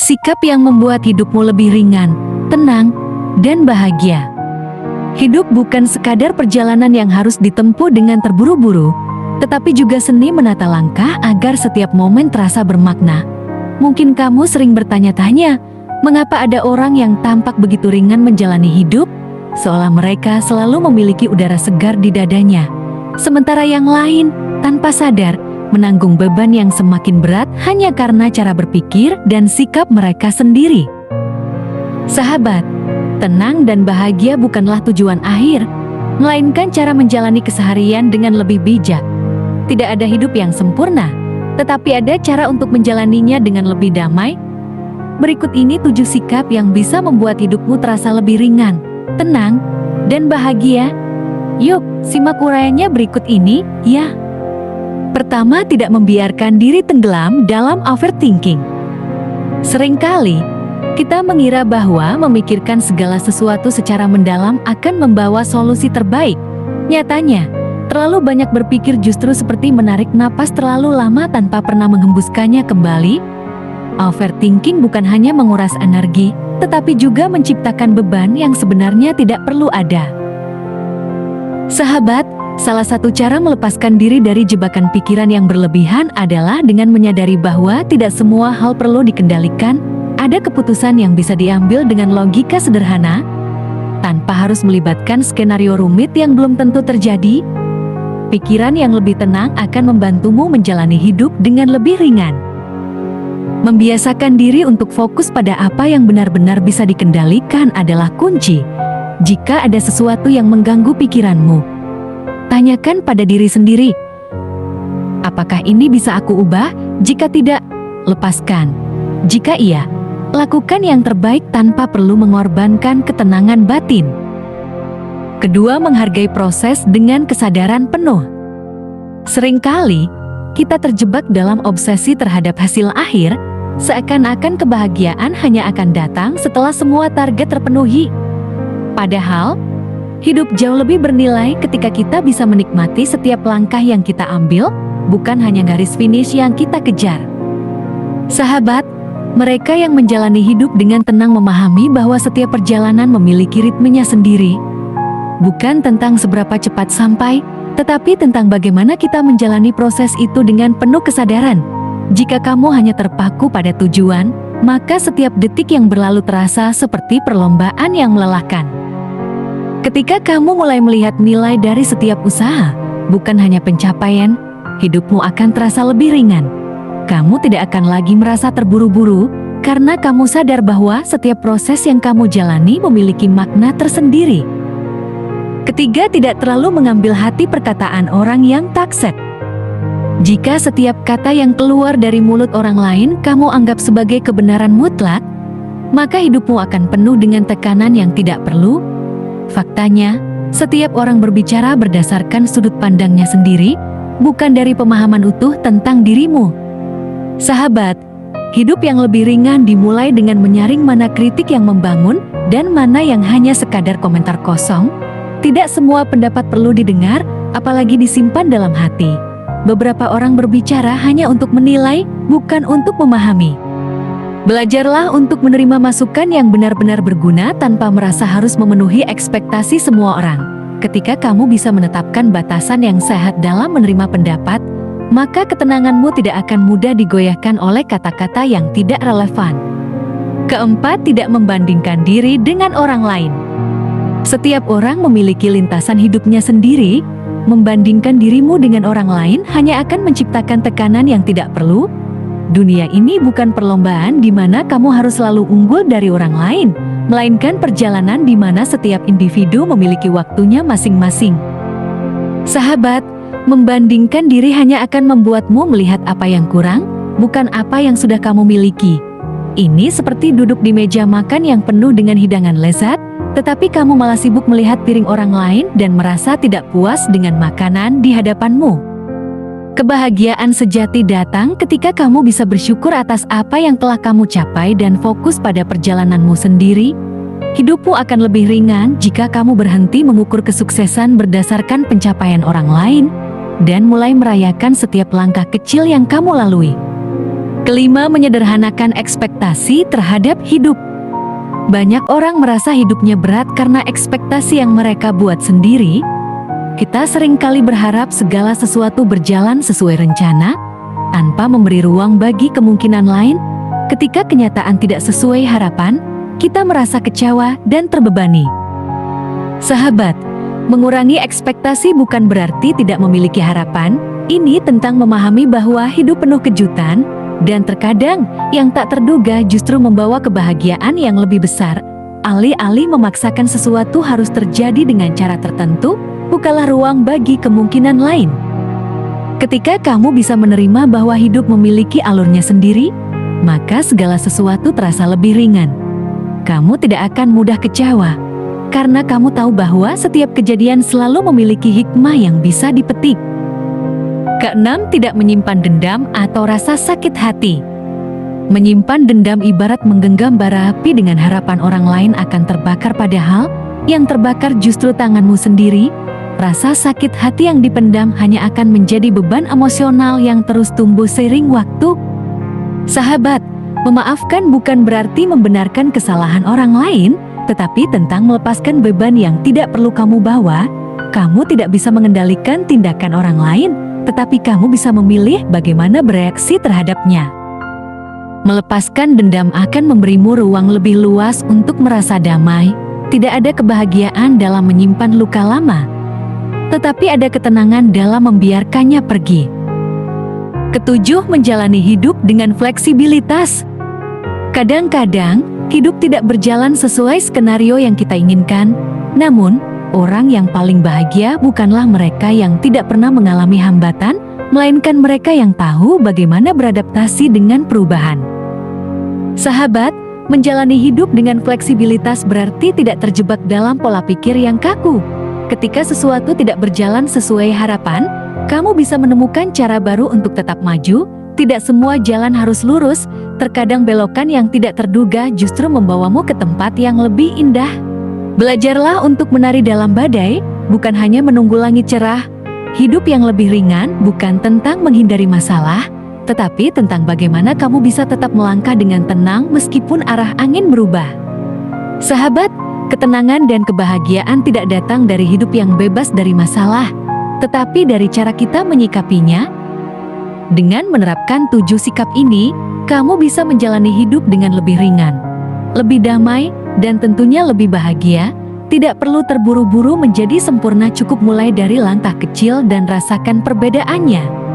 sikap yang membuat hidupmu lebih ringan, tenang, dan bahagia. Hidup bukan sekadar perjalanan yang harus ditempuh dengan terburu-buru, tetapi juga seni menata langkah agar setiap momen terasa bermakna. Mungkin kamu sering bertanya-tanya, mengapa ada orang yang tampak begitu ringan menjalani hidup, seolah mereka selalu memiliki udara segar di dadanya, sementara yang lain, tanpa sadar, menanggung beban yang semakin berat hanya karena cara berpikir dan sikap mereka sendiri. Sahabat, tenang dan bahagia bukanlah tujuan akhir, melainkan cara menjalani keseharian dengan lebih bijak. Tidak ada hidup yang sempurna, tetapi ada cara untuk menjalaninya dengan lebih damai. Berikut ini 7 sikap yang bisa membuat hidupmu terasa lebih ringan, tenang, dan bahagia. Yuk, simak uraiannya berikut ini, ya. Pertama, tidak membiarkan diri tenggelam dalam overthinking. Seringkali, kita mengira bahwa memikirkan segala sesuatu secara mendalam akan membawa solusi terbaik. Nyatanya, terlalu banyak berpikir justru seperti menarik napas terlalu lama tanpa pernah menghembuskannya kembali. Overthinking bukan hanya menguras energi, tetapi juga menciptakan beban yang sebenarnya tidak perlu ada. Sahabat, salah satu cara melepaskan diri dari jebakan pikiran yang berlebihan adalah dengan menyadari bahwa tidak semua hal perlu dikendalikan. Ada keputusan yang bisa diambil dengan logika sederhana, tanpa harus melibatkan skenario rumit yang belum tentu terjadi. Pikiran yang lebih tenang akan membantumu menjalani hidup dengan lebih ringan. Membiasakan diri untuk fokus pada apa yang benar-benar bisa dikendalikan adalah kunci. Jika ada sesuatu yang mengganggu pikiranmu, tanyakan pada diri sendiri, apakah ini bisa aku ubah? Jika tidak, lepaskan. Jika iya, lakukan yang terbaik tanpa perlu mengorbankan ketenangan batin. Kedua, menghargai proses dengan kesadaran penuh. Seringkali, kita terjebak dalam obsesi terhadap hasil akhir, seakan-akan kebahagiaan hanya akan datang setelah semua target terpenuhi. Padahal, hidup jauh lebih bernilai ketika kita bisa menikmati setiap langkah yang kita ambil, bukan hanya garis finish yang kita kejar. Sahabat, mereka yang menjalani hidup dengan tenang memahami bahwa setiap perjalanan memiliki ritmenya sendiri. Bukan tentang seberapa cepat sampai, tetapi tentang bagaimana kita menjalani proses itu dengan penuh kesadaran. Jika kamu hanya terpaku pada tujuan, maka setiap detik yang berlalu terasa seperti perlombaan yang melelahkan. Ketika kamu mulai melihat nilai dari setiap usaha, bukan hanya pencapaian, hidupmu akan terasa lebih ringan. Kamu tidak akan lagi merasa terburu-buru, karena kamu sadar bahwa setiap proses yang kamu jalani memiliki makna tersendiri. Ketiga, tidak terlalu mengambil hati perkataan orang yang taksek. Jika setiap kata yang keluar dari mulut orang lain kamu anggap sebagai kebenaran mutlak, maka hidupmu akan penuh dengan tekanan yang tidak perlu. Faktanya, setiap orang berbicara berdasarkan sudut pandangnya sendiri, bukan dari pemahaman utuh tentang dirimu. Sahabat, hidup yang lebih ringan dimulai dengan menyaring mana kritik yang membangun dan mana yang hanya sekadar komentar kosong. Tidak semua pendapat perlu didengar, apalagi disimpan dalam hati. Beberapa orang berbicara hanya untuk menilai, bukan untuk memahami. Belajarlah untuk menerima masukan yang benar-benar berguna tanpa merasa harus memenuhi ekspektasi semua orang. Ketika kamu bisa menetapkan batasan yang sehat dalam menerima pendapat, maka ketenanganmu tidak akan mudah digoyahkan oleh kata-kata yang tidak relevan. Keempat, tidak membandingkan diri dengan orang lain. Setiap orang memiliki lintasan hidupnya sendiri. Membandingkan dirimu dengan orang lain hanya akan menciptakan tekanan yang tidak perlu. Dunia ini bukan perlombaan di mana kamu harus selalu unggul dari orang lain, melainkan perjalanan di mana setiap individu memiliki waktunya masing-masing. Sahabat, membandingkan diri hanya akan membuatmu melihat apa yang kurang, bukan apa yang sudah kamu miliki. Ini seperti duduk di meja makan yang penuh dengan hidangan lezat, tetapi kamu malah sibuk melihat piring orang lain dan merasa tidak puas dengan makanan di hadapanmu. Kebahagiaan sejati datang ketika kamu bisa bersyukur atas apa yang telah kamu capai dan fokus pada perjalananmu sendiri. Hidupmu akan lebih ringan jika kamu berhenti mengukur kesuksesan berdasarkan pencapaian orang lain dan mulai merayakan setiap langkah kecil yang kamu lalui. Kelima, menyederhanakan ekspektasi terhadap hidup. Banyak orang merasa hidupnya berat karena ekspektasi yang mereka buat sendiri. Kita seringkali berharap segala sesuatu berjalan sesuai rencana, tanpa memberi ruang bagi kemungkinan lain. Ketika kenyataan tidak sesuai harapan, kita merasa kecewa dan terbebani. Sahabat, mengurangi ekspektasi bukan berarti tidak memiliki harapan. Ini tentang memahami bahwa hidup penuh kejutan, dan terkadang yang tak terduga justru membawa kebahagiaan yang lebih besar. Alih-alih memaksakan sesuatu harus terjadi dengan cara tertentu, bukalah ruang bagi kemungkinan lain. Ketika kamu bisa menerima bahwa hidup memiliki alurnya sendiri, maka segala sesuatu terasa lebih ringan. Kamu tidak akan mudah kecewa, karena kamu tahu bahwa setiap kejadian selalu memiliki hikmah yang bisa dipetik. Keenam, tidak menyimpan dendam atau rasa sakit hati. Menyimpan dendam ibarat menggenggam bara api dengan harapan orang lain akan terbakar, padahal yang terbakar justru tanganmu sendiri. Rasa sakit hati yang dipendam hanya akan menjadi beban emosional yang terus tumbuh seiring waktu. Sahabat, memaafkan bukan berarti membenarkan kesalahan orang lain, tetapi tentang melepaskan beban yang tidak perlu kamu bawa. Kamu tidak bisa mengendalikan tindakan orang lain, tetapi kamu bisa memilih bagaimana bereaksi terhadapnya. Melepaskan dendam akan memberimu ruang lebih luas untuk merasa damai. Tidak ada kebahagiaan dalam menyimpan luka lama, tetapi ada ketenangan dalam membiarkannya pergi. Ketujuh, menjalani hidup dengan fleksibilitas. Kadang-kadang, hidup tidak berjalan sesuai skenario yang kita inginkan. Namun, orang yang paling bahagia bukanlah mereka yang tidak pernah mengalami hambatan, melainkan mereka yang tahu bagaimana beradaptasi dengan perubahan. Sahabat, menjalani hidup dengan fleksibilitas berarti tidak terjebak dalam pola pikir yang kaku. Ketika sesuatu tidak berjalan sesuai harapan, kamu bisa menemukan cara baru untuk tetap maju. Tidak semua jalan harus lurus, terkadang belokan yang tidak terduga justru membawamu ke tempat yang lebih indah. Belajarlah untuk menari dalam badai, bukan hanya menunggu langit cerah. Hidup yang lebih ringan bukan tentang menghindari masalah, tetapi tentang bagaimana kamu bisa tetap melangkah dengan tenang meskipun arah angin berubah. Sahabat, ketenangan dan kebahagiaan tidak datang dari hidup yang bebas dari masalah, tetapi dari cara kita menyikapinya. Dengan menerapkan 7 sikap ini, kamu bisa menjalani hidup dengan lebih ringan, lebih damai, dan tentunya lebih bahagia. Tidak perlu terburu-buru menjadi sempurna, cukup mulai dari langkah kecil dan rasakan perbedaannya.